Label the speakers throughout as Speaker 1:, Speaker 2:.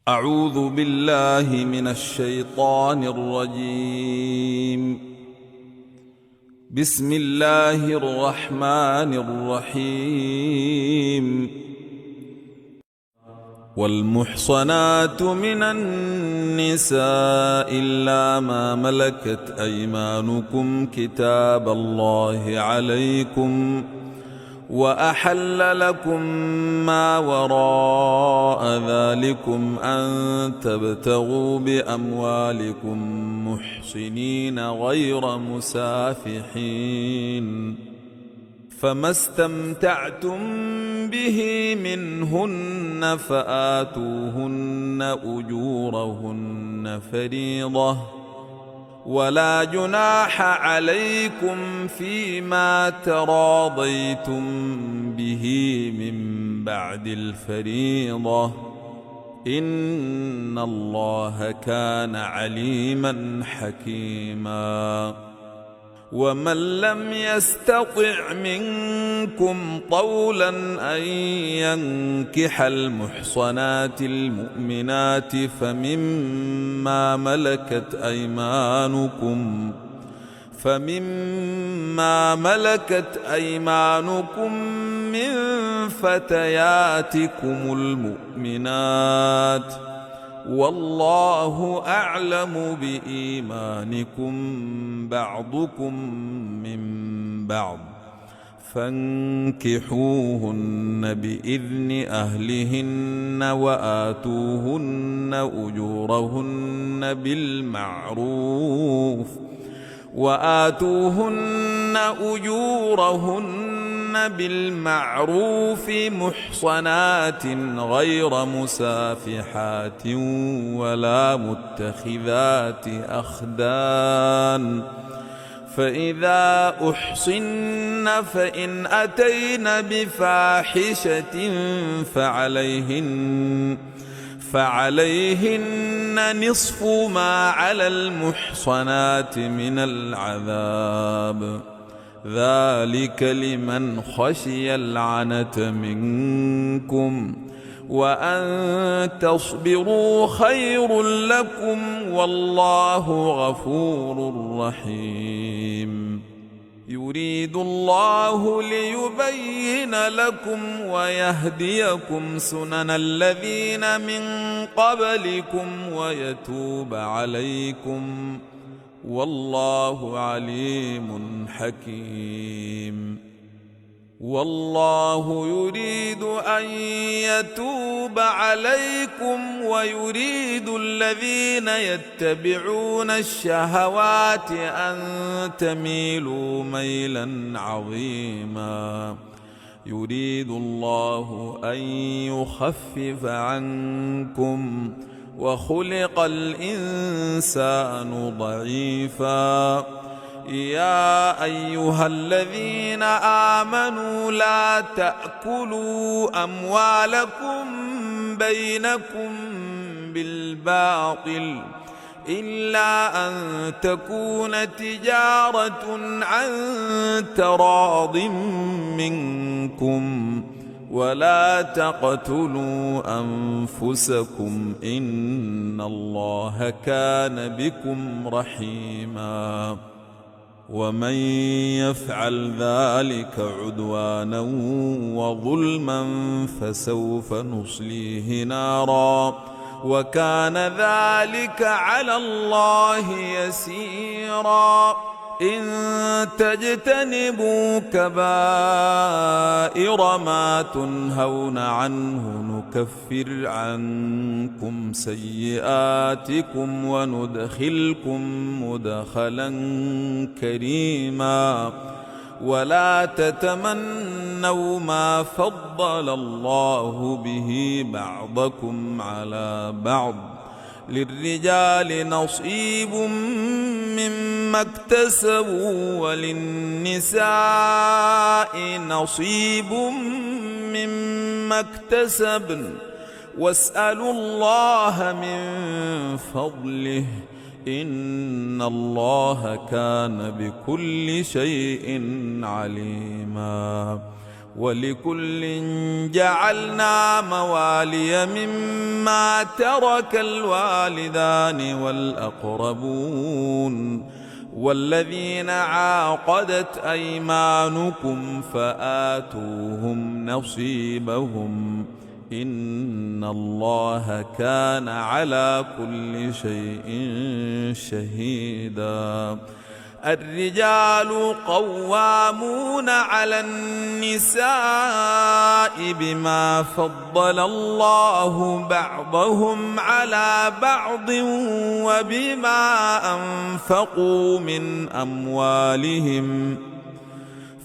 Speaker 1: أعوذ بالله من الشيطان الرجيم. بسم الله الرحمن الرحيم. والمحصنات من النساء إلا ما ملكت أيمانكم كتاب الله عليكم وأحل لكم ما وراء ذلكم أن تبتغوا بأموالكم محصنين غير مسافحين، فما استمتعتم به منهن فآتوهن أجورهن فريضة، ولا جناح عليكم فيما تراضيتم به من بعد الفريضة، إن الله كان عليما حكيما. ومن لم يستطع منكم طولا أن ينكح المحصنات المؤمنات فمما ملكت أيمانكم من فتياتكم المؤمنات، والله أعلم بإيمانكم بعضكم من بعض، فانكحوهن بإذن أهلهن وآتوهن أجورهن بالمعروف محصنات غير مسافحات ولا متخذات أخدان، فإذا أحصن فإن أتين بفاحشة فعليهن نصف ما على المحصنات من العذاب، ذلك لمن خشي العنة منكم، وأن تصبروا خير لكم، والله غفور رحيم. يريد الله ليبين لكم ويهديكم سنن الذين من قبلكم ويتوب عليكم، والله عليم حكيم. والله يريد أن يتوب عليكم ويريد الذين يتبعون الشهوات أن تميلوا ميلا عظيما. يريد الله أن يخفف عنكم وخلق الإنسان ضعيفا. يا أيها الذين آمنوا لا تأكلوا أموالكم بينكم بالباطل إلا أن تكون تجارة عن تراض منكم، ولا تقتلوا أنفسكم إن الله كان بكم رحيما. ومن يفعل ذلك عدوانا وظلما فسوف نصليه نارا، وكان ذلك على الله يسيرا. إن تجتنبوا كبائر ما تنهون عنه نكفر عنكم سيئاتكم وندخلكم مدخلا كريما. ولا تتمنوا ما فضل الله به بعضكم على بعض، للرجال نصيب مما اكتسبوا وللنساء نصيب مما اكتسبن، واسألوا الله من فضله إن الله كان بكل شيء عليما. ولكل جعلنا موالي مما ترك الوالدان والأقربون والذين عاقدت أيمانكم فآتوهم نصيبهم إن الله كان على كل شيء شهيدا. الرجال قوامون على النساء بما فضل الله بعضهم على بعض وبما أنفقوا من أموالهم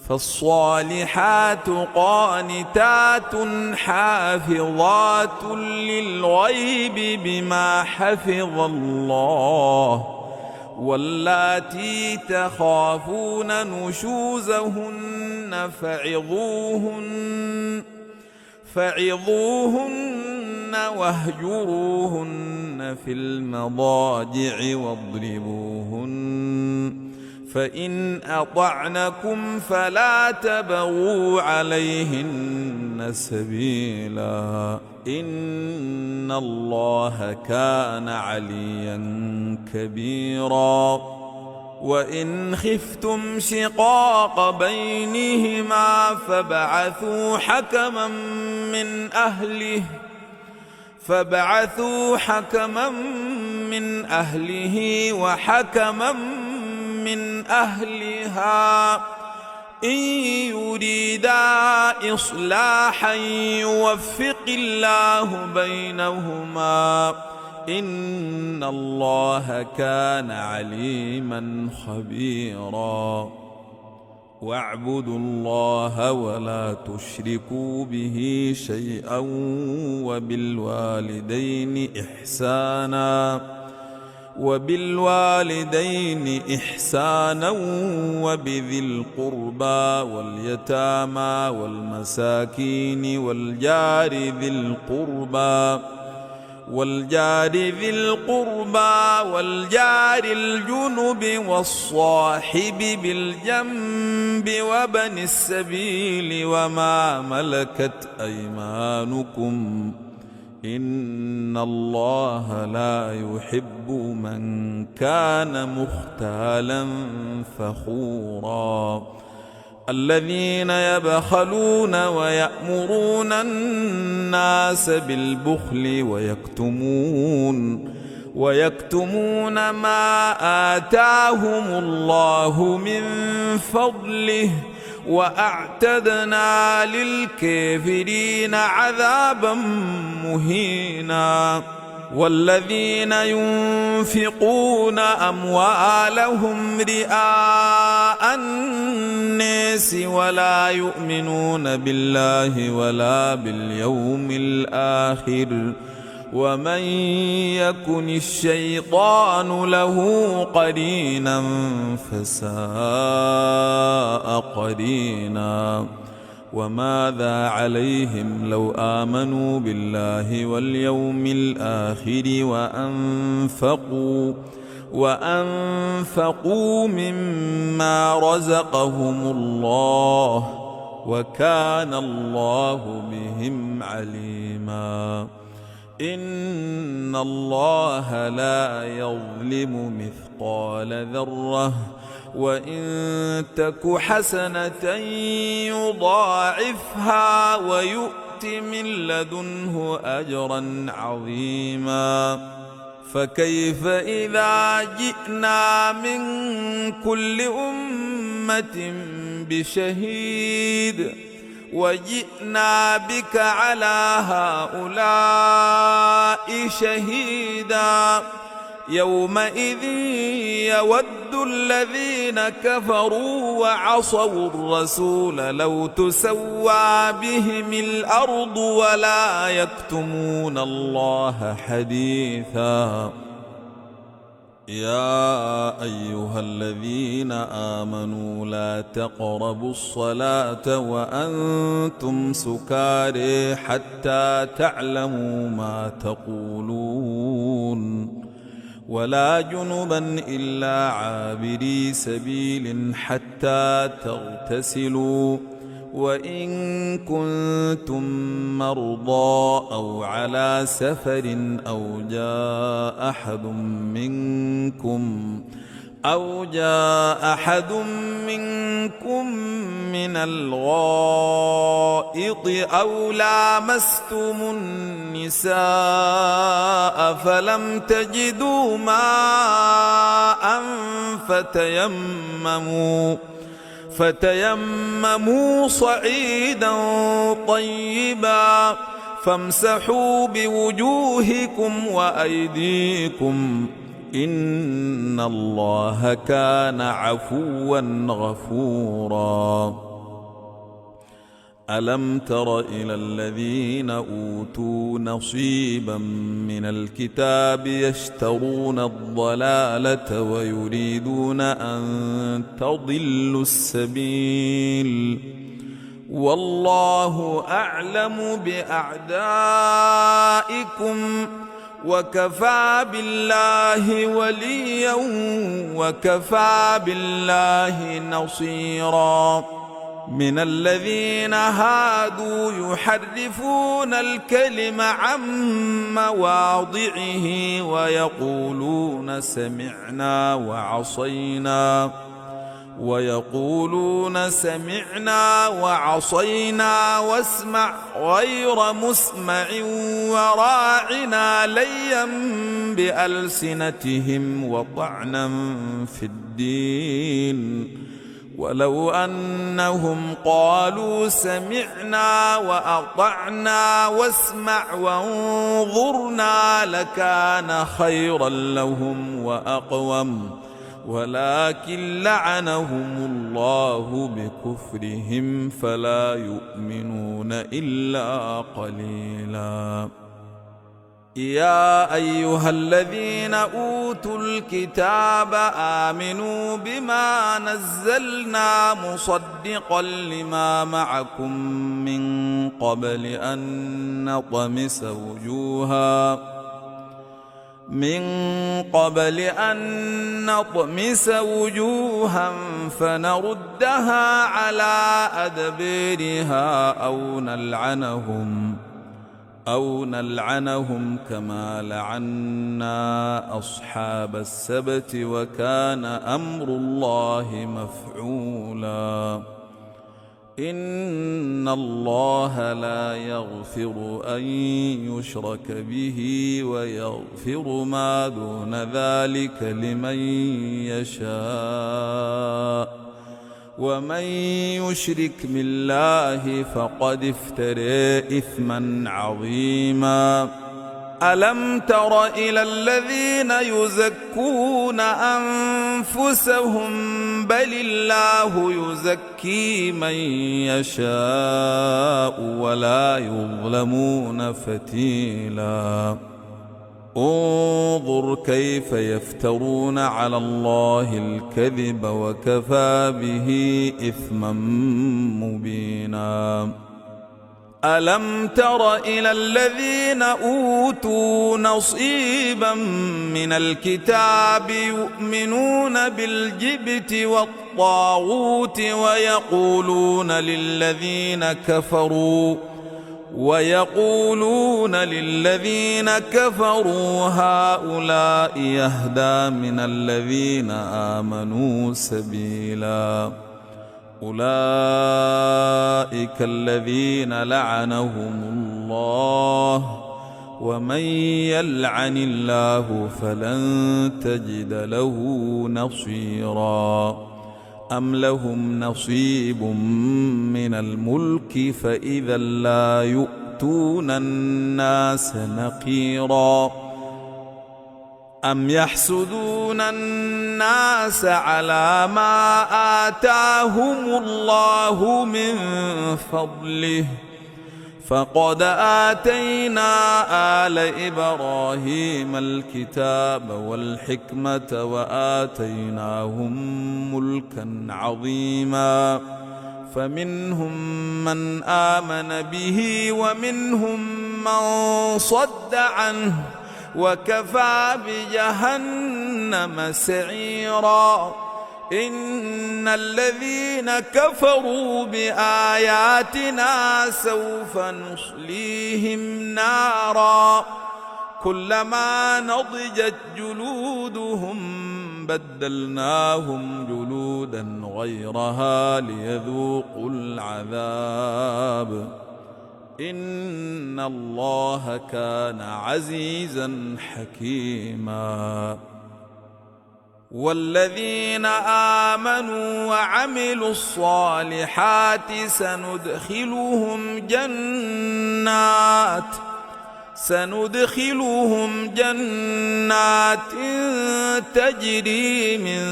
Speaker 1: فالصالحات قانتات حافظات للغيب بما حفظ الله واللاتي تخافون نشوزهن فعظوهن واهجروهن في المضاجع واضربوهن فإن أطعنكم فلا تبغوا عليهن سبيلا إن الله كان عليا كبيرا. وإن خفتم شقاق بينهما فابعثوا حكما من أهله وحكما من أهلها إن يريدا إصلاحا يوفق الله بينهما إن الله كان عليما خبيرا. واعبدوا الله ولا تشركوا به شيئا وبالوالدين إحسانا وبذي القربى واليتامى والمساكين والجار ذي القربى والجار الجنب والصاحب بالجنب وابن السبيل وما ملكت أيمانكم إن الله لا يحب من كان مختالا فخورا. الذين يبخلون ويأمرون الناس بالبخل ويكتمون ما آتاهم الله من فضله وأعتدنا للكافرين عذابا مهينا. والذين ينفقون أموالهم رئاء الناس ولا يؤمنون بالله ولا باليوم الآخر ومن يكن الشيطان له قرينا فساء قرينا. وماذا عليهم لو آمنوا بالله واليوم الآخر وأنفقوا مما رزقهم الله وكان الله بهم عليما. إن الله لا يظلم مثقال ذرة وإن تك حسنة يضاعفها ويؤت من لدنه أجرا عظيما. فكيف إذا جئنا من كل أمة بشهيد وجئنا بك على هؤلاء شهيدا. يومئذ يود الذين كفروا وعصوا الرسول لو تسوى بهم الأرض ولا يكتمون الله حديثا. يا أيها الذين آمنوا لا تقربوا الصلاة وأنتم سكارى حتى تعلموا ما تقولون ولا جنبا إلا عابري سبيل حتى تغتسلوا وإن كنتم مرضى أو على سفر أو جاء أحد منكم من الغائط أو لامستم النساء فلم تجدوا ماء فتيمموا صعيدا طيبا فامسحوا بوجوهكم وأيديكم إن الله كان عفوا غفورا. ألم تر إلى الذين أوتوا نصيبا من الكتاب يشترون الضلالة ويريدون أن تضلوا السبيل والله أعلم بأعدائكم وكفى بالله وليا وكفى بالله نصيرا. من الذين هادوا يحرفون الكلم عن مواضعه ويقولون سمعنا وعصينا واسمع غير مسمع وراعنا ليا بألسنتهم وطعنا في الدين ولو أنهم قالوا سمعنا وأطعنا واسمع وانظرنا لكان خيرا لهم وأقوم ولكن لعنهم الله بكفرهم فلا يؤمنون إلا قليلا. يا أيها الذين أوتوا الكتاب آمنوا بما نزلنا مصدقا لما معكم من قبل أن نطمس وجوها فنردها على أدبيرها أو نلعنهم كما لعنا أصحاب السبت وكان أمر الله مفعولا. إن الله لا يغفر أن يشرك به ويغفر ما دون ذلك لمن يشاء ومن يشرك بالله فقد افترى إثما عظيما. ألم تر إلى الذين يزكون أنفسهم بل الله يزكي من يشاء ولا يظلمون فتيلا. انظر كيف يفترون على الله الكذب وكفى به إثما مبينا. ألم تر إلى الذين أوتوا نصيبا من الكتاب يؤمنون بالجبت والطاغوت ويقولون للذين كفروا هؤلاء يهدى من الذين آمنوا سبيلا. أولئك الذين لعنهم الله ومن يلعن الله فلن تجد له نصيرا. أم لهم نصيب من الملك فإذا لا يؤتون الناس نقيرا. أم يحسدون الناس على ما آتاهم الله من فضله فقد آتينا آل إبراهيم الكتاب والحكمة وآتيناهم ملكا عظيما. فمنهم من آمن به ومنهم من صد عنه وكفى بجهنم سعيرا. إن الذين كفروا بآياتنا سوف نصليهم نارا كلما نضجت جلودهم بدلناهم جلودا غيرها ليذوقوا العذاب إن الله كان عزيزا حكيما. والذين آمنوا وعملوا الصالحات سندخلهم جنات تجري من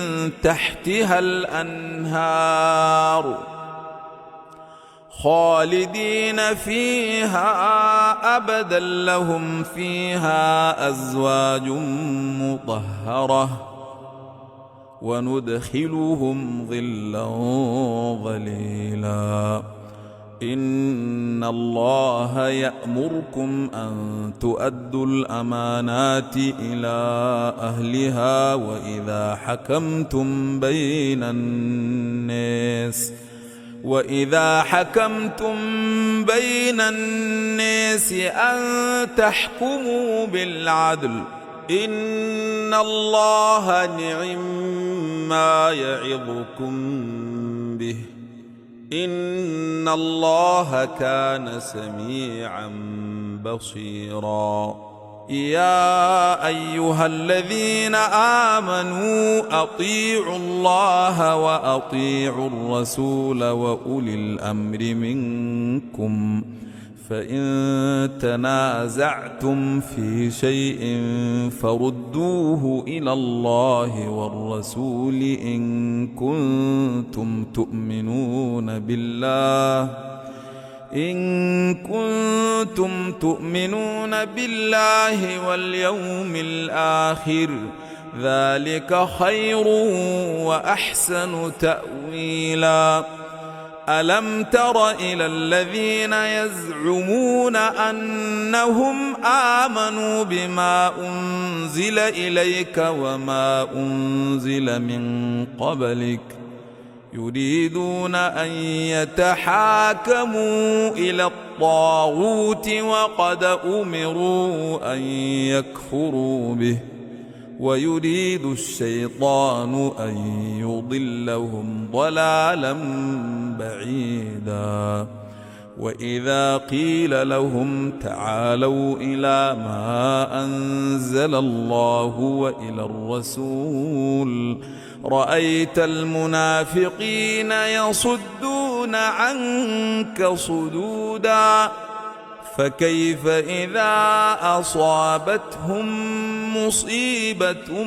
Speaker 1: تحتها الأنهار خالدين فيها أبدا لهم فيها أزواج مطهرة وندخلهم ظلا ظليلا. إن الله يأمركم أن تؤدوا الأمانات إلى أهلها وإذا حكمتم بين الناس أن تحكموا بالعدل إن الله نعما يعظكم به إن الله كان سميعا بصيرا. يا أيها الذين آمنوا أطيعوا الله وأطيعوا الرسول وأولي الأمر منكم فإن تنازعتم في شيء فردوه إلى الله والرسول إن كنتم تؤمنون بالله واليوم الآخر ذلك خير وأحسن تأويلا. ألم تر إلى الذين يزعمون أنهم آمنوا بما أنزل إليك وما أنزل من قبلك يريدون أن يتحاكموا إلى الطاغوت وقد أمروا أن يكفروا به ويريد الشيطان أن يضلهم ضلالا بعيدا. وإذا قيل لهم تعالوا إلى ما أنزل الله وإلى الرسول رأيت المنافقين يصدون عنك صدودا. فكيف إذا أصابتهم مصيبة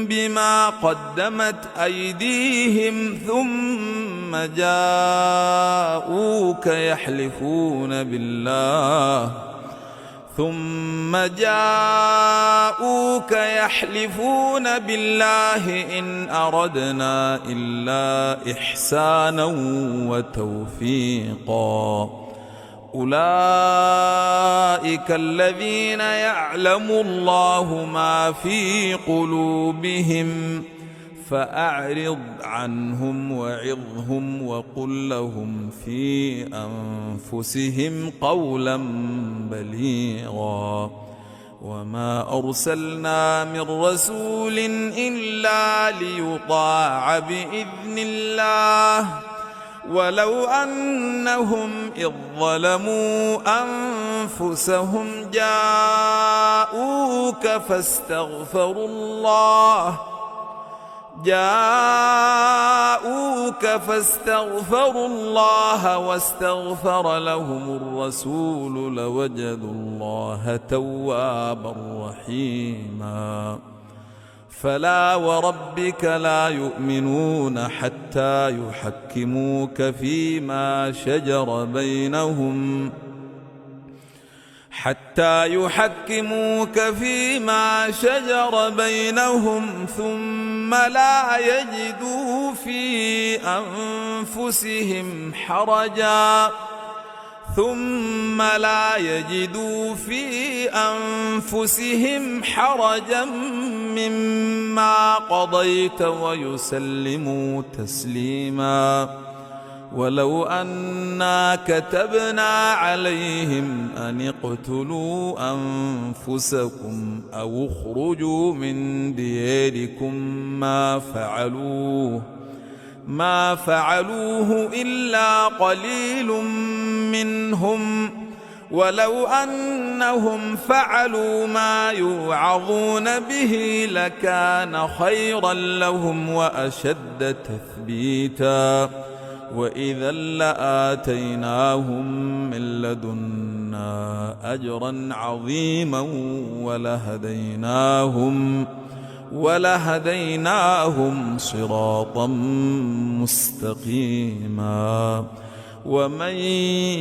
Speaker 1: بما قدمت أيديهم ثم جاءوك يحلفون بالله إن أردنا إلا إحسانا وتوفيقا. أولئك الذين يعلم الله ما في قلوبهم فأعرض عنهم وعظهم وقل لهم في أنفسهم قولا بليغا. وما أرسلنا من رسول إلا ليطاع بإذن الله ولو أنهم إذ ظلموا أنفسهم جاءوك فاستغفروا الله واستغفر لهم الرسول لوجدوا الله توابا رحيما. فلا وربك لا يؤمنون حتى يحكموك فيما شجر بينهم ثم لا يجدوا في أنفسهم ثم لا يجدوا في أنفسهم حرجا مما قضيت ويسلموا تسليما. ولو أنا كتبنا عليهم أن اقتلوا أنفسكم أو اخرجوا من دياركم ما فعلوه إلا قليل منهم، ولو أنهم فعلوا ما يوعظون به لكان خيرا لهم وأشد تثبيتا، وإذا لآتيناهم من لدنا أجرا عظيما ولهديناهم صراطا مستقيما. ومن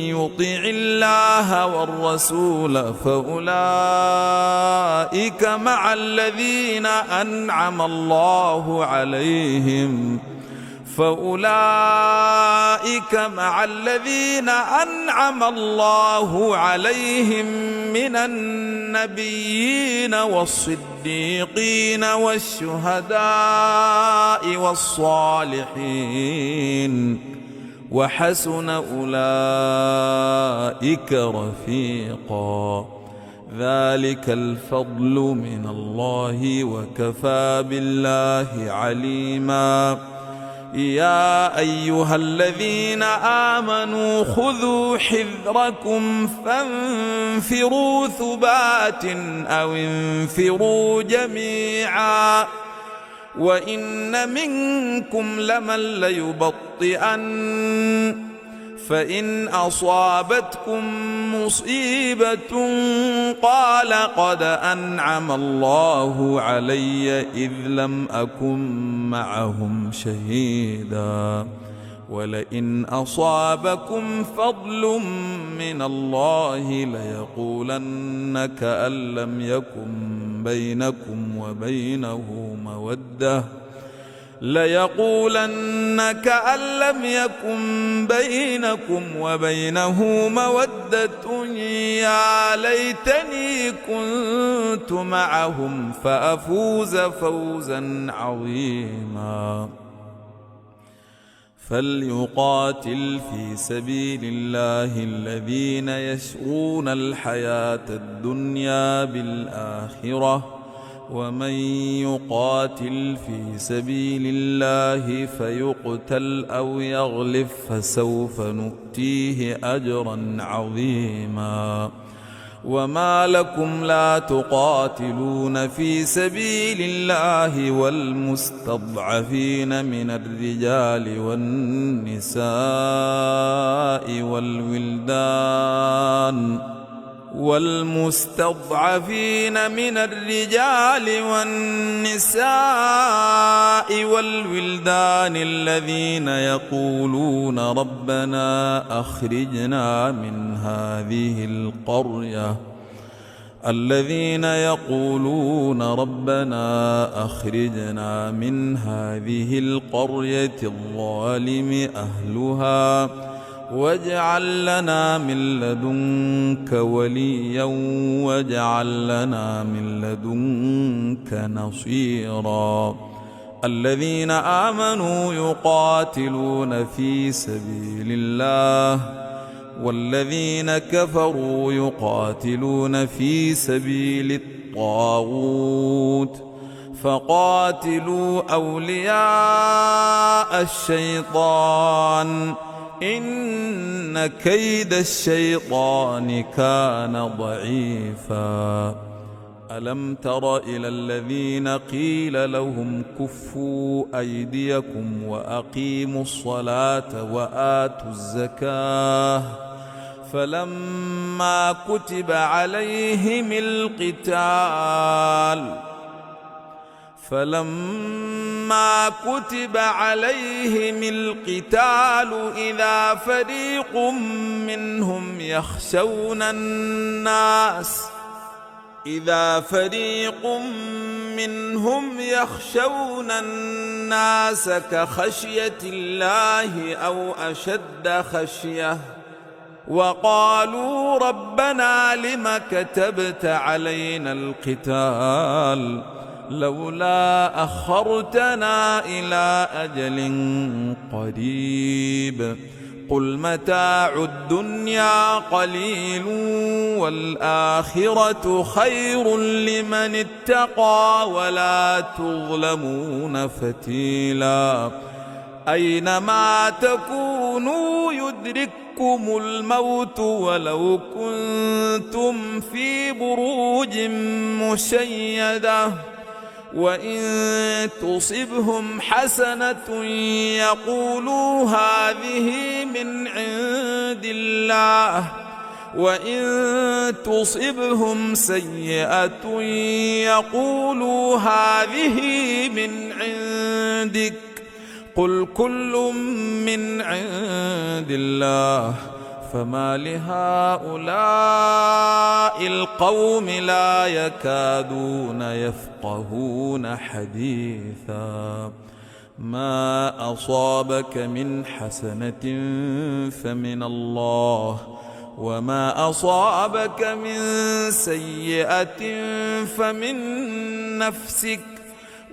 Speaker 1: يطع الله والرسول فأولئك مع الذين أنعم الله عليهم من النبيين والصديقين والشهداء والصالحين، وحسن أولئك رفيقا. ذلك الفضل من الله وكفى بالله عليما. يا أيها الذين آمنوا خذوا حذركم فانفروا ثبات أو انفروا جميعا، وإن منكم لمن ليبطئن فإن أصابتكم مصيبة قال قد أنعم الله علي إذ لم أكن معهم شهيدا، ولئن أصابكم فضل من الله ليقولن كأن لم يكن بينكم وبينه مودة يا ليتني كنت معهم فأفوز فوزا عظيما. فليقاتل في سبيل الله الذين يشرون الحياة الدنيا بالآخرة، ومن يقاتل في سبيل الله فيقتل أو يغلب فسوف نؤتيه أجرا عظيما. وما لكم لا تقاتلون في سبيل الله والمستضعفين من الرجال والنساء والولدان الذين يقولون ربنا أخرجنا من هذه القرية الظالم أهلها واجعل لنا من لدنك وليا واجعل لنا من لدنك نصيرا. الذين آمنوا يقاتلون في سبيل الله والذين كفروا يقاتلون في سبيل الطاغوت فقاتلوا أولياء الشيطان إن كيد الشيطان كان ضعيفا. ألم تر إلى الذين قيل لهم كفوا أيديكم وأقيموا الصلاة وآتوا الزكاة فلما كتب عليهم القتال إذا فريق منهم يخشون الناس كخشية الله أو أشد خشية وقالوا ربنا لم كتبت علينا القتال لولا أخرتنا إلى أجل قريب قل متاع الدنيا قليل والآخرة خير لمن اتقى ولا تظلمون فتيلا أينما تكونوا يدرككم الموت ولو كنتم في بروج مشيدة وإن تصبهم حسنة يقولوا هذه من عند الله وإن تصبهم سيئة يقولوا هذه من عندك قل كل من عند الله فما لهؤلاء القوم لا يكادون يفقهون حديثا ما أصابك من حسنة فمن الله وما أصابك من سيئة فمن نفسك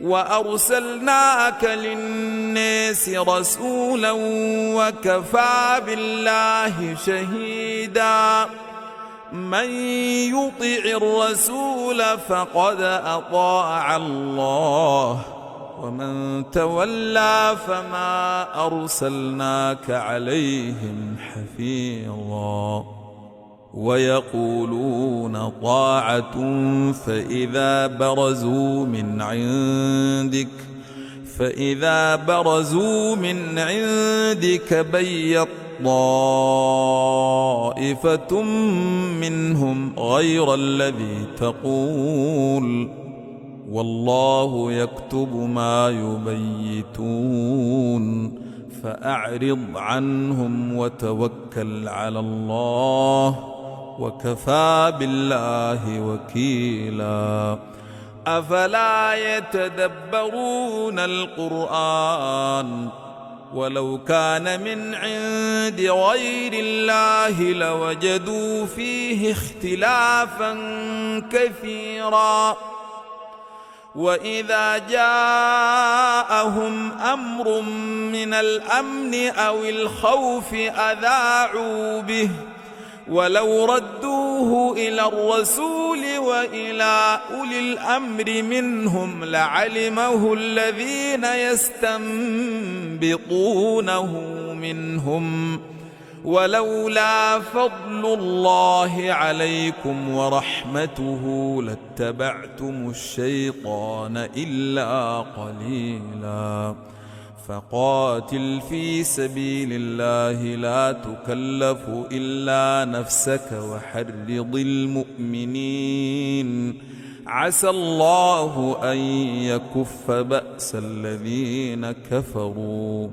Speaker 1: وأرسلناك للناس رسولا وكفى بالله شهيدا من يطع الرسول فقد أطاع الله ومن تولى فما أرسلناك عليهم حفيظا ويقولون طاعة فإذا برزوا من عندك بيت طائفة منهم غير الذي تقول والله يكتب ما يبيتون فأعرض عنهم وتوكل على الله وكفى بالله وكيلا أفلا يتدبرون القرآن ولو كان من عند غير الله لوجدوا فيه اختلافا كثيرا وإذا جاءهم أمر من الأمن أو الخوف أذاعوا به ولو ردوه إلى الرسول وإلى أولي الأمر منهم لعلمه الذين يستنبطونه منهم ولولا فضل الله عليكم ورحمته لاتبعتم الشيطان إلا قليلا فقاتل في سبيل الله لا تكلف إلا نفسك وحرض المؤمنين عسى الله أن يكف بأس الذين كفروا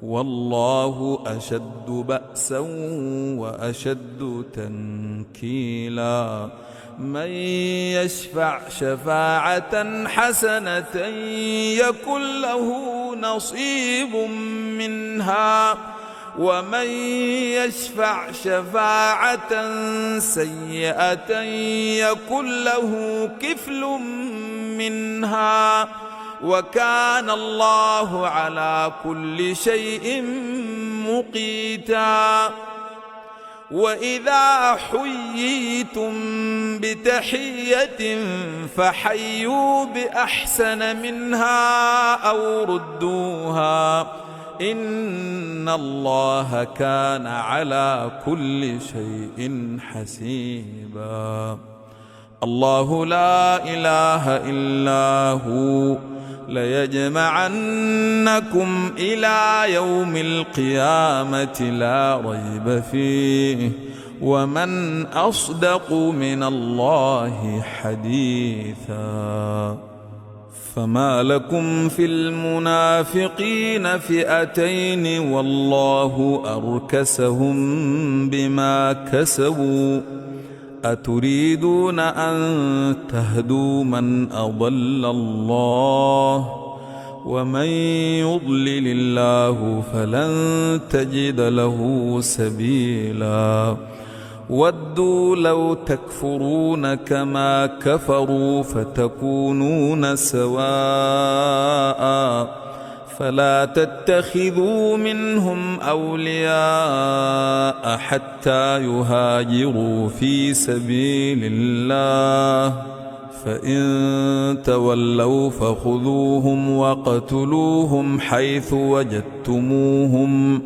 Speaker 1: والله أشد بأسا وأشد تنكيلا من يشفع شفاعة حسنة يكن له نصيب منها ومن يشفع شفاعة سيئة يكن له كفل منها وكان الله على كل شيء مقيتا وإذا حييتم بتحية فحيوا بأحسن منها أو ردوها إن الله كان على كل شيء حسيبا الله لا إله إلا هو ليجمعنكم إلى يوم القيامة لا ريب فيه ومن أصدق من الله حديثا فما لكم في المنافقين فئتين والله أركسهم بما كسبوا أتريدون أن تهدوا من أضل الله ومن يضلل الله فلن تجد له سبيلا ودوا لو تكفرون كما كفروا فتكونون سواء فلا تتخذوا منهم أولياء حتى يهاجروا في سبيل الله فإن تولوا فخذوهم واقتلوهم حيث وجدتموهم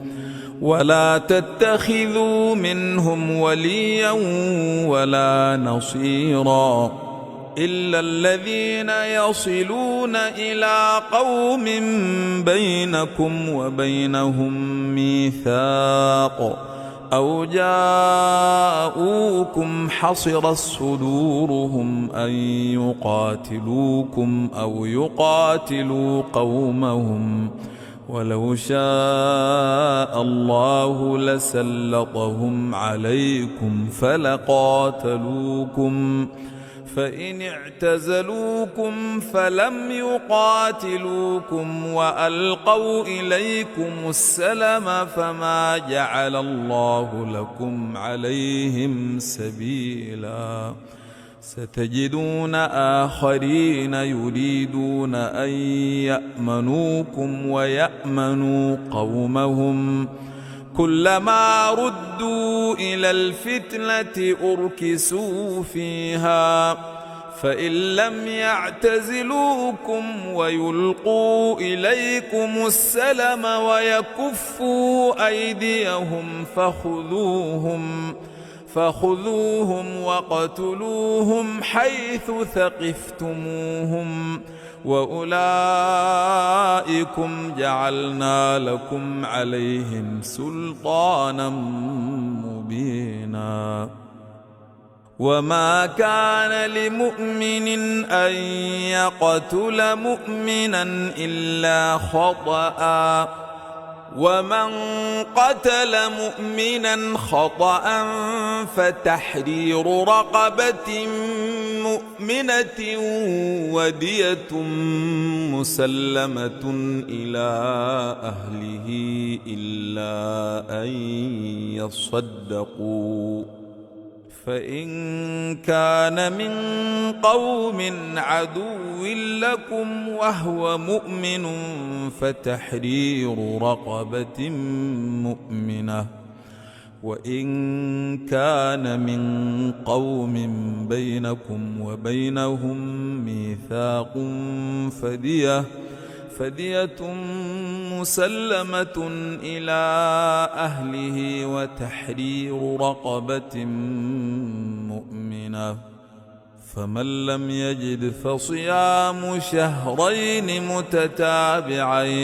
Speaker 1: ولا تتخذوا منهم وليا ولا نصيرا إلا الذين يصلون إلى قوم بينكم وبينهم ميثاق أو جاءوكم حصرت صدورهم أن يقاتلوكم أو يقاتلوا قومهم ولو شاء الله لسلطهم عليكم فلقاتلوكم فإن اعتزلوكم فلم يقاتلوكم وألقوا إليكم السلم فما جعل الله لكم عليهم سبيلا ستجدون آخرين يريدون أن يأمنوكم ويأمنوا قومهم كلما ردوا إلى الفتنة أركسوا فيها فإن لم يعتزلوكم ويلقوا إليكم السلم ويكفوا أيديهم فخذوهم واقتلوهم حيث ثقفتموهم وأولئكم جعلنا لكم عليهم سلطانا مبينا وما كان لمؤمن أن يقتل مؤمنا إلا خطأ ومن قتل مؤمنا خطأ فتحرير رقبة مؤمنة ودية مسلمة إلى أهله إلا أن يصدقوا فإن كان من قوم عدو لكم وهو مؤمن فتحرير رقبة مؤمنة وإن كان من قوم بينكم وبينهم ميثاق فدية مسلمة إلى أهله وتحرير رقبة مؤمنة فمن لم يجد فصيام شهرين متتابعين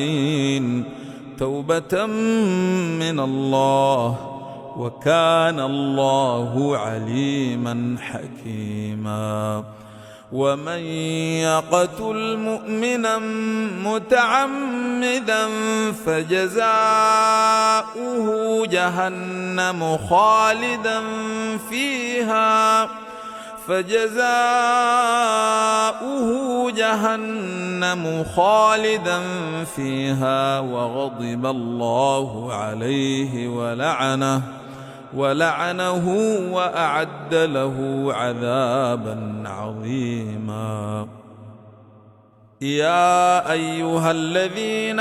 Speaker 1: توبة من الله وكان الله عليما حكيما ومن يقتل مؤمنا متعمدا فجزاؤه جهنم خالدا فيها وغضب الله عليه ولعنه وأعد له عذابا عظيما يا أيها الذين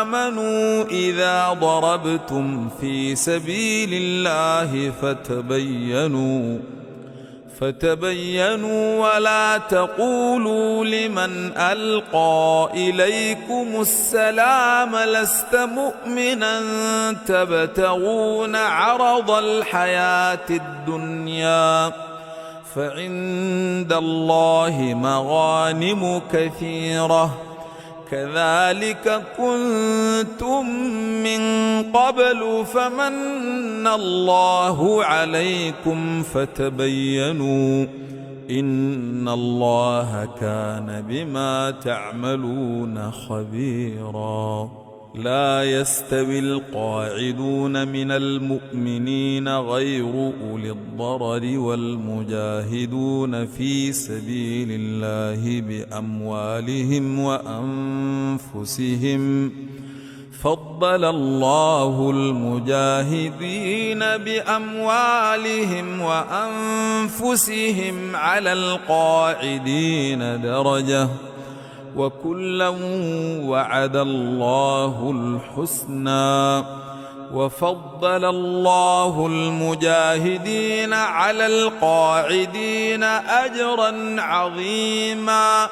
Speaker 1: آمنوا إذا ضربتم في سبيل الله فتبينوا ولا تقولوا لمن ألقى إليكم السلام لست مؤمنا تبتغون عرض الحياة الدنيا فعند الله مغانم كثيرة كذلك كنتم من قبل فمن الله عليكم فتبينوا إن الله كان بما تعملون خبيرا لا يستوي القاعدون من المؤمنين غير أولي الضرر والمجاهدون في سبيل الله بأموالهم وأنفسهم. فضل الله المجاهدين بأموالهم وأنفسهم على القاعدين درجة، وكلا وعد الله الحسنى. وفضل الله المجاهدين على القاعدين أجرا عظيما،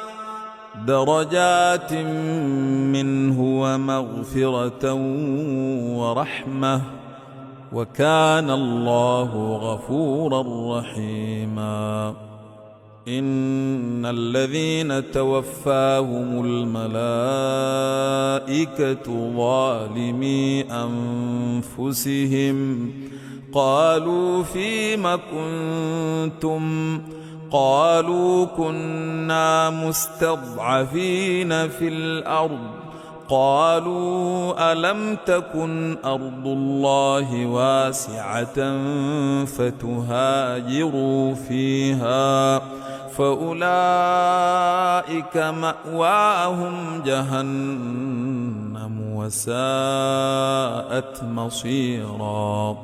Speaker 1: درجات منه ومغفرة ورحمة، وكان الله غفورا رحيما. إن الذين توفاهم الملائكة ظالمي أنفسهم قالوا فيم كنتم؟ قالوا كنا مستضعفين في الأرض. قالوا ألم تكن أرض الله واسعة فتهاجروا فيها، فأولئك مأواهم جهنم وساءت مصيرا.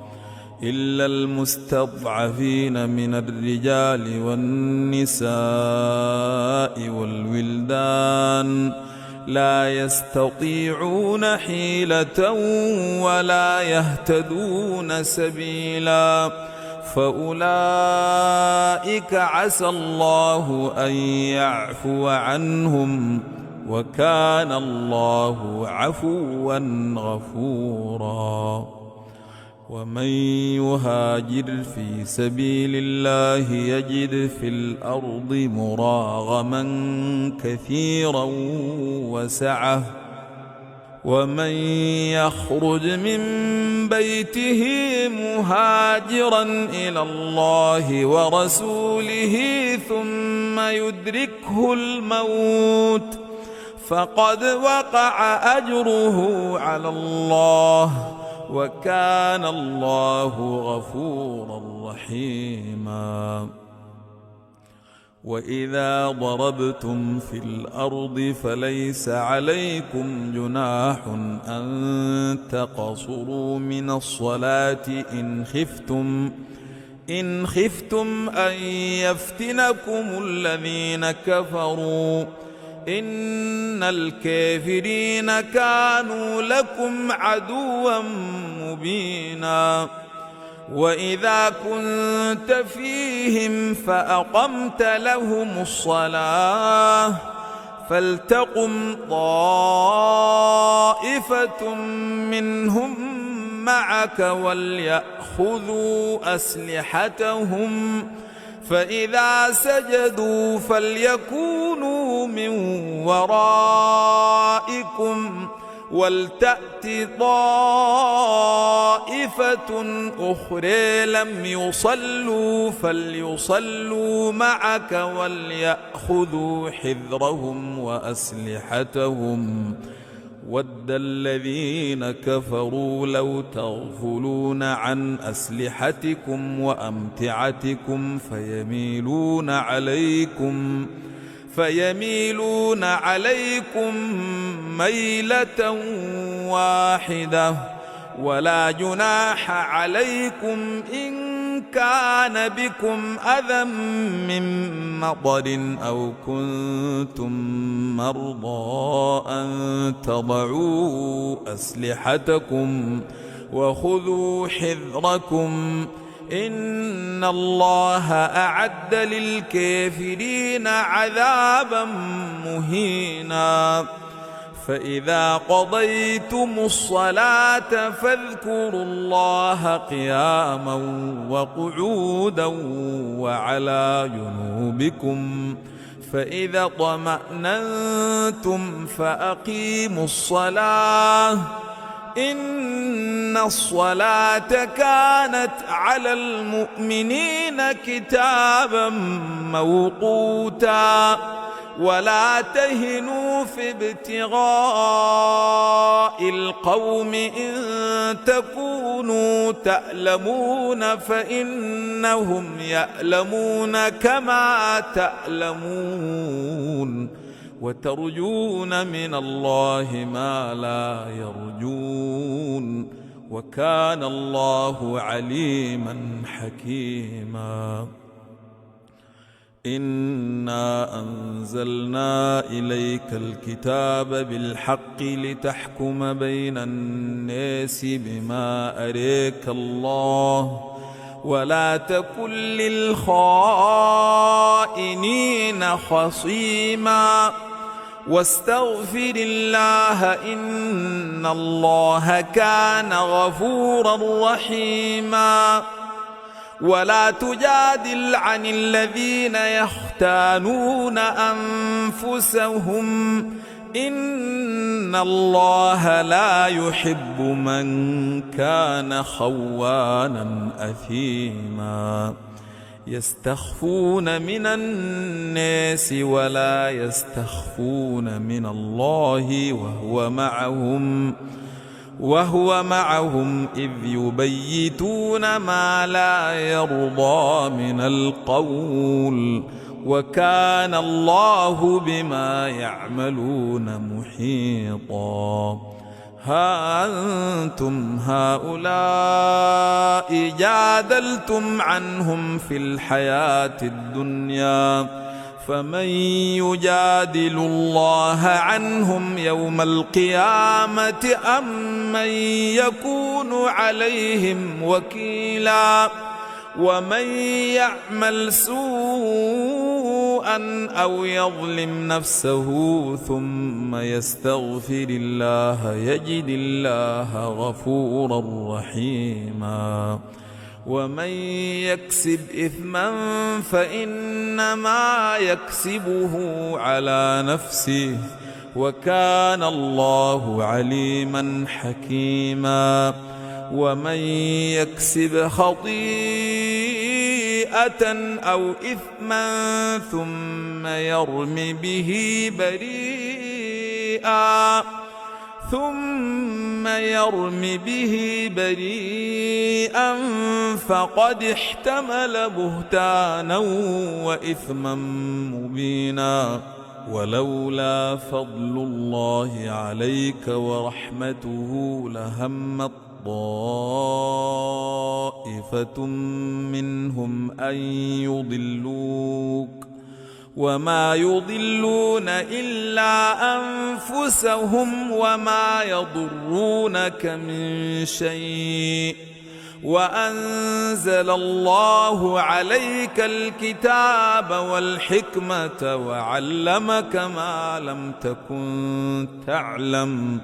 Speaker 1: إلا المستضعفين من الرجال والنساء والولدان لا يستطيعون حيلة ولا يهتدون سبيلا، فأولئك عسى الله أن يعفو عنهم، وكان الله عفوا غفورا. ومن يهاجر في سبيل الله يجد في الأرض مراغما كثيرا وسعة. ومن يخرج من بيته مهاجرا إلى الله ورسوله ثم يدركه الموت فقد وقع أجره على الله، وكان الله غفورا رحيما. وإذا ضربتم في الأرض فليس عليكم جناح أن تقصروا من الصلاة إن خفتم أن يفتنكم الذين كفروا، إن الكافرين كانوا لكم عدوا مبينا. وإذا كنت فيهم فأقمت لهم الصلاة فلتقم طائفة منهم معك وليأخذوا أسلحتهم، فإذا سجدوا فليكونوا من ورائكم ولتأت طائفة أخرى لم يصلوا فليصلوا معك وليأخذوا حذرهم وأسلحتهم. ود الذين كفروا لو تغفلون عن أسلحتكم وأمتعتكم فيميلون عليكم ميلة واحدة، ولا جناح عليكم إن كان بكم أذى من مطر أو كنتم مرضى أن تضعوا أسلحتكم وخذوا حذركم، إن الله أعد للكافرين عذابا مهينا. فإذا قضيتم الصلاة فاذكروا الله قياما وقعودا وعلى جنوبكم، فإذا اطمأننتم فأقيموا الصلاة، إن الصلاة كانت على المؤمنين كتابا موقوتا. ولا تهنوا في ابتغاء القوم إن تكونوا تألمون فإنهم يألمون كما تألمون وترجون من الله ما لا يرجون وكان الله عليما حكيما. إنا أنزلنا إليك الكتاب بالحق لتحكم بين الناس بما أريك الله ولا تكن للخائنين خصيما واستغفر الله إن الله كان غفورا رحيما. ولا تجادل عن الذين يختانون أنفسهم إن الله لا يحب من كان خوانا أثيما. يستخفون من الناس ولا يستخفون من الله وهو معهم إذ يبيتون ما لا يرضى من القول وكان الله بما يعملون محيطا. ها أنتم هؤلاء جادلتم عنهم في الحياة الدنيا فمن يجادل الله عنهم يوم القيامة أم من يكون عليهم وكيلا. ومن يعمل سوءا أو يظلم نفسه ثم يستغفر الله يجد الله غفورا رحيما. ومن يكسب إثما فإنما يكسبه على نفسه وكان الله عليما حكيما. ومن يكسب خطيئة أو إثما ثم يرم به بريئا فقد احتمل بهتانا وإثما مبينا. ولولا فضل الله عليك ورحمته لهمت طائفة منهم أن يضلوك وما يضلون إلا أنفسهم وما يضرونك من شيء وأنزل الله عليك الكتاب والحكمة وعلمك ما لم تكن تعلم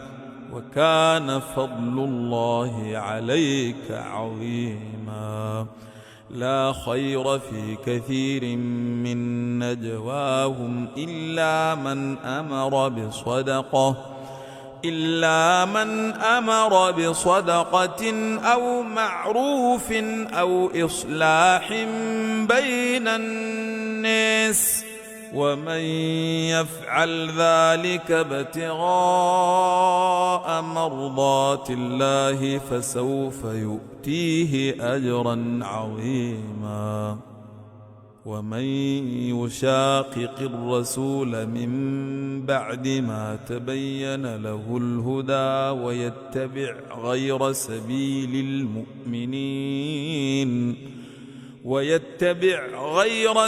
Speaker 1: وكان فضل الله عليك عظيما. لا خير في كثير من نجواهم إلا من أمر بصدقة أو معروف أو إصلاح بين الناس ومن يفعل ذلك ابتغاء مرضات الله فسوف يؤتيه أجرا عظيما. ومن يشاقق الرسول من بعد ما تبين له الهدى ويتبع غير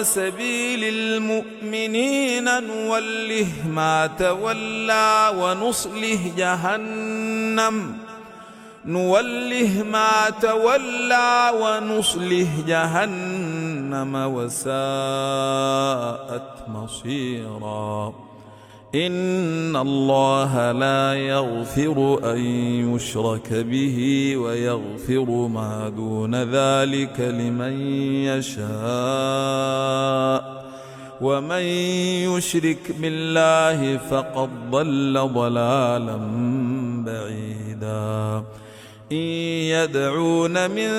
Speaker 1: سبيل المؤمنين نوله ما تولى ونصله جهنم وساءت مصيرا. إن الله لا يغفر أن يشرك به ويغفر ما دون ذلك لمن يشاء ومن يشرك بالله فقد ضل ضلالا بعيدا. إن يدعون من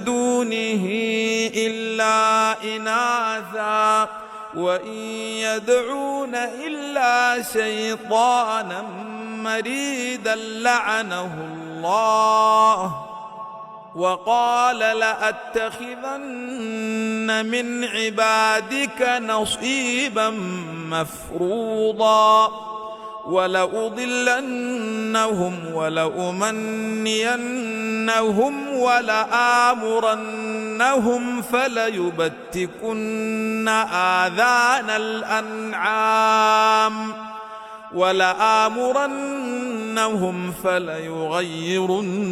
Speaker 1: دونه إلا إناثا وإن يدعون إلا شيطانا مريدا لعنه الله وقال لأتخذن من عبادك نصيبا مفروضا ولأضلنهم ولأمنينهم ولآمرنهم فليبتكن آذان الأنعام ولآمرنهم فليغيرن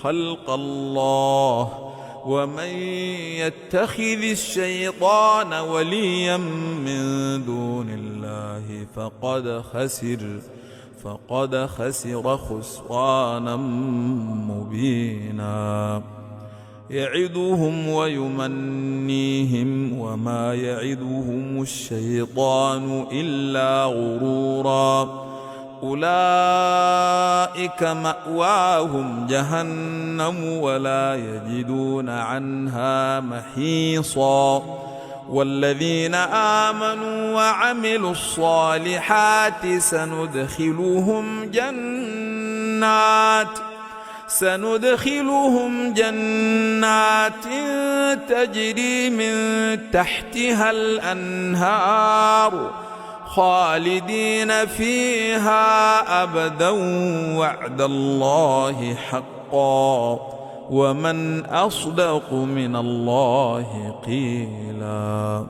Speaker 1: خلق الله ومن يتخذ الشيطان وليا من دون الله فقد خسر خسرانا مبينا يعدهم ويمنيهم وما يعدهم الشيطان إلا غرورا أولئك مأواهم جهنم ولا يجدون عنها محيصا والذين آمنوا وعملوا الصالحات سندخلهم جنات تجري من تحتها الأنهار خالدين فيها أبدا وعد الله حقا ومن أصدق من الله قيلا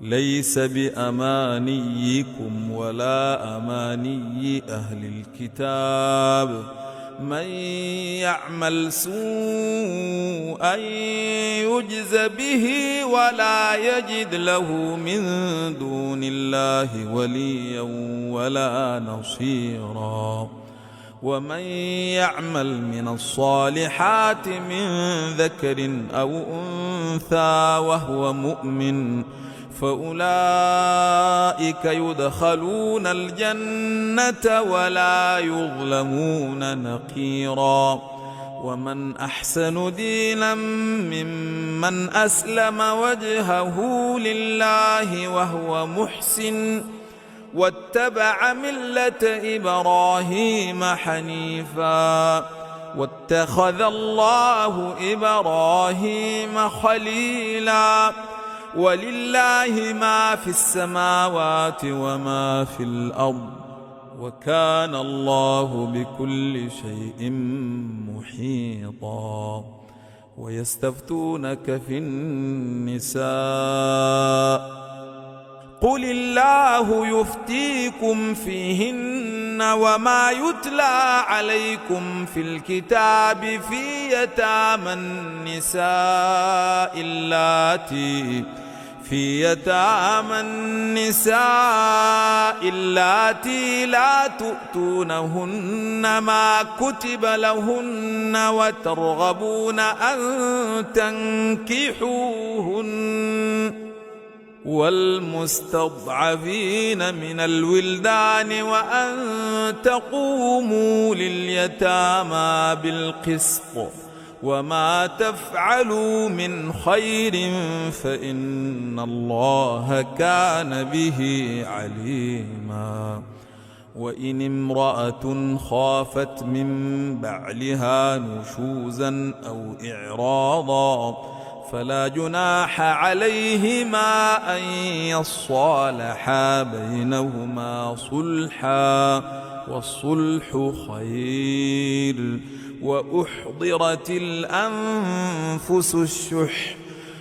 Speaker 1: ليس بأمانيكم ولا أماني أهل الكتاب من يعمل سوءا يجز به ولا يجد له من دون الله وليا ولا نصيرا ومن يعمل من الصالحات من ذكر أو أنثى وهو مؤمن فأولئك يدخلون الجنة ولا يظلمون نقيرا ومن أحسن دينا ممن أسلم وجهه لله وهو محسن واتبع ملة إبراهيم حنيفا واتخذ الله إبراهيم خليلا ولله ما في السماوات وما في الأرض وكان الله بكل شيء محيطا ويستفتونك في النساء قل الله يفتيكم فيهن وما يتلى عليكم في الكتاب في يتامى النساء اللاتي لا تؤتونهن ما كتب لهن وترغبون أن تنكحوهن والمستضعفين من الولدان وأن تقوموا لليتامى بالقسط وما تفعلوا من خير فإن الله كان به عليما وإن امرأة خافت من بعلها نشوزا أو إعراضا فلا جناح عليهما أن يصالحا بينهما صلحا والصلح خير وأحضرت الأنفس الشح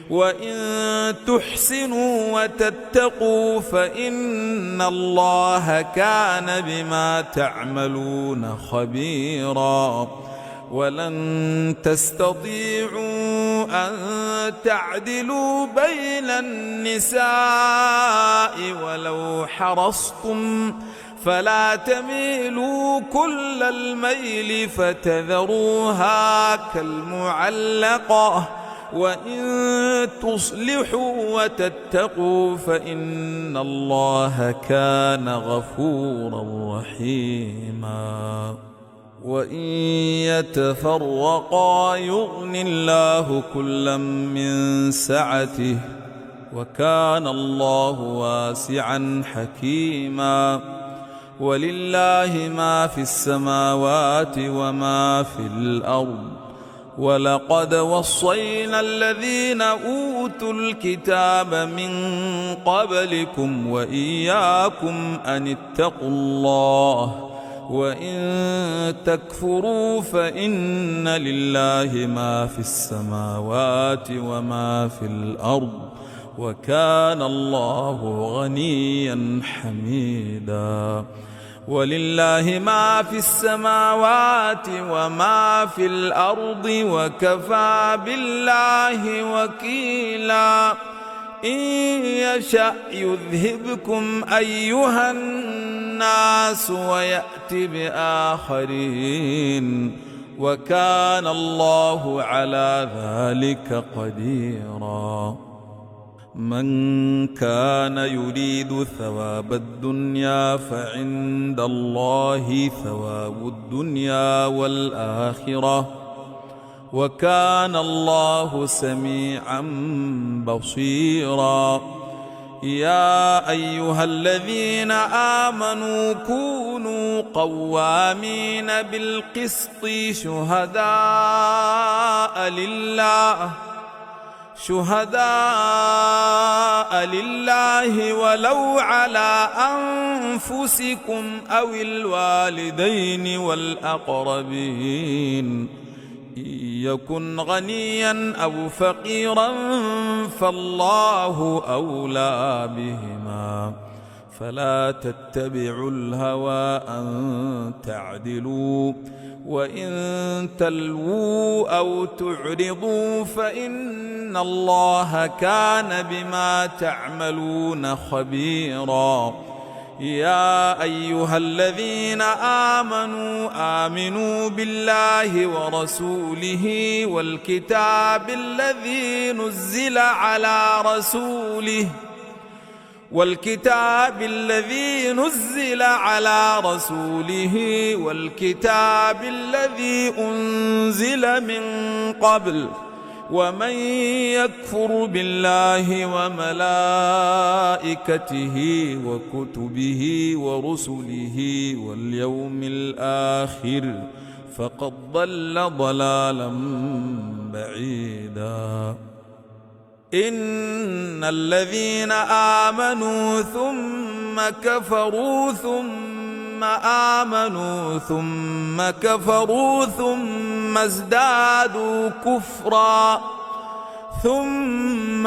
Speaker 1: وإن تحسنوا وتتقوا فإن الله كان بما تعملون خبيرا ولن تستطيعوا أن تعدلوا بين النساء ولو حرصتم فلا تميلوا كل الميل فتذروها كالمعلقة وإن تصلحوا وتتقوا فإن الله كان غفورا رحيما وإن يتفرقا يغن الله كلا من سعته وكان الله واسعا حكيما. ولله ما في السماوات وما في الأرض. ولقد وصينا الذين أوتوا الكتاب من قبلكم وإياكم أن اتقوا الله وإن تكفروا فإن لله ما في السماوات وما في الأرض وكان الله غنيا حميدا. ولله ما في السماوات وما في الأرض وكفى بالله وكيلا. إن يشأ يذهبكم أيها الناس ويأت بآخرين وكان الله على ذلك قديرا. من كان يريد ثواب الدنيا فعند الله ثواب الدنيا والآخرة وكان الله سميعا بصيرا. يا أيها الذين آمنوا كونوا قوامين بالقسط شهداء لله ولو على أنفسكم أو الوالدين والأقربين إن يكن غنيا أو فقيرا فالله أولى بهما فلا تتبعوا الهوى أن تعدلوا وإن تلووا أو تعرضوا فإن الله كان بما تعملون خبيرا. يا أيها الذين آمنوا بالله ورسوله والكتاب الذي نزل على رسوله والكتاب الذي أنزل من قبل ومن يكفر بالله وملائكته وكتبه ورسله واليوم الآخر فقد ضل ضلالا بعيدا. إن الذين آمنوا ثم كفروا ثم آمنوا ثم كفروا ثم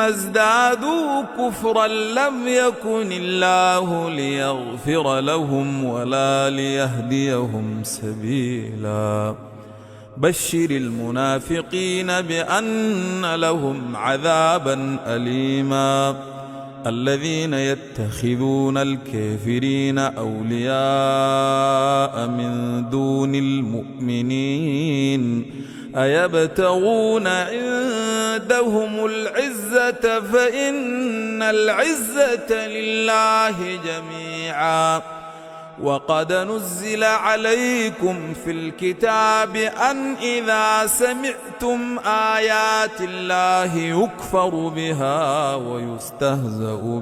Speaker 1: ازدادوا كفرا لم يكن الله ليغفر لهم ولا ليهديهم سبيلا. بشر المنافقين بأن لهم عذابا أليما. الذين يتخذون الكافرين أولياء من دون المؤمنين أيبتغون عندهم العزة فإن العزة لله جميعا. وقد نزل عليكم في الكتاب أن إذا سمعتم آيات الله يكفر بها ويستهزأ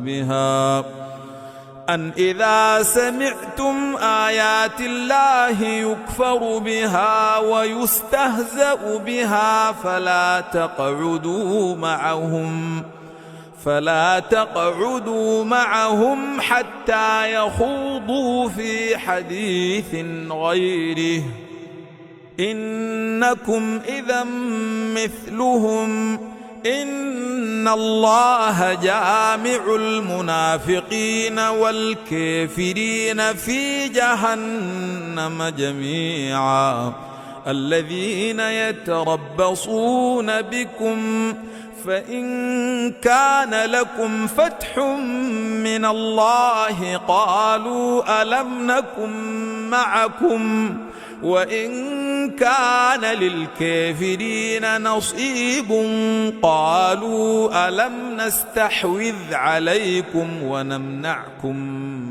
Speaker 1: بها فلا تقعدوا معهم حتى يخوضوا في حديث غيره إنكم إذا مثلهم إن الله جامع المنافقين والكافرين في جهنم جميعا. الذين يتربصون بكم فإن كان لكم فتح من الله قالوا ألم نكن معكم وإن كان للكافرين نصيب قالوا ألم نستحوذ عليكم ونمنعكم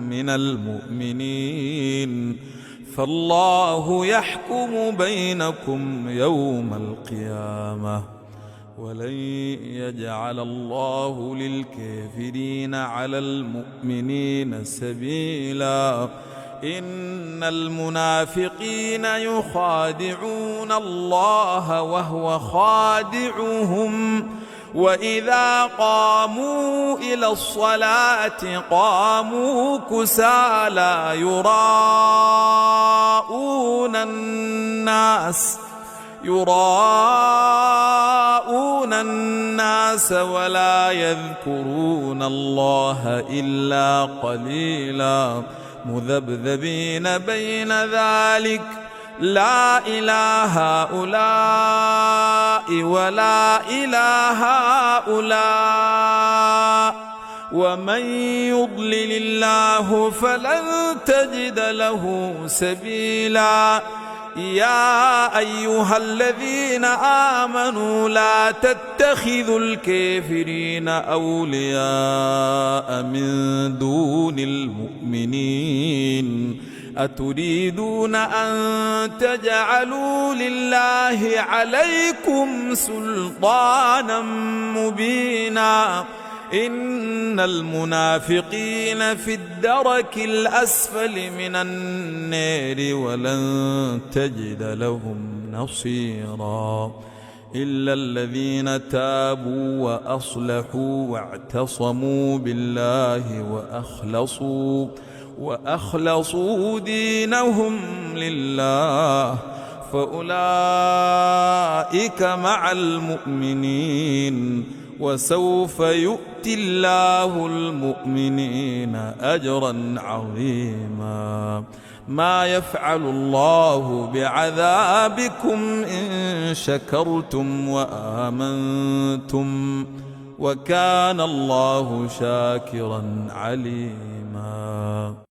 Speaker 1: من المؤمنين فالله يحكم بينكم يوم القيامة ولن يجعل الله للكافرين على المؤمنين سبيلا إن المنافقين يخادعون الله وهو خادعهم وإذا قاموا إلى الصلاة قاموا كسالى يراءون الناس ولا يذكرون الله إلا قليلا مذبذبين بين ذلك لا إله هؤلاء ولا إله هؤلاء ومن يضلل الله فلن تجد له سبيلا يا أيها الذين آمنوا لا تتخذوا الكافرين أولياء من دون المؤمنين أتريدون أن تجعلوا لله عليكم سلطانا مبينا إن المنافقين في الدرك الأسفل من النار ولن تجد لهم نصيرا إلا الذين تابوا وأصلحوا واعتصموا بالله وأخلصوا دينهم لله فأولئك مع المؤمنين وسوف يؤتي الله المؤمنين أجرا عظيما ما يفعل الله بعذابكم إن شكرتم وآمنتم وكان الله شاكرا عليما.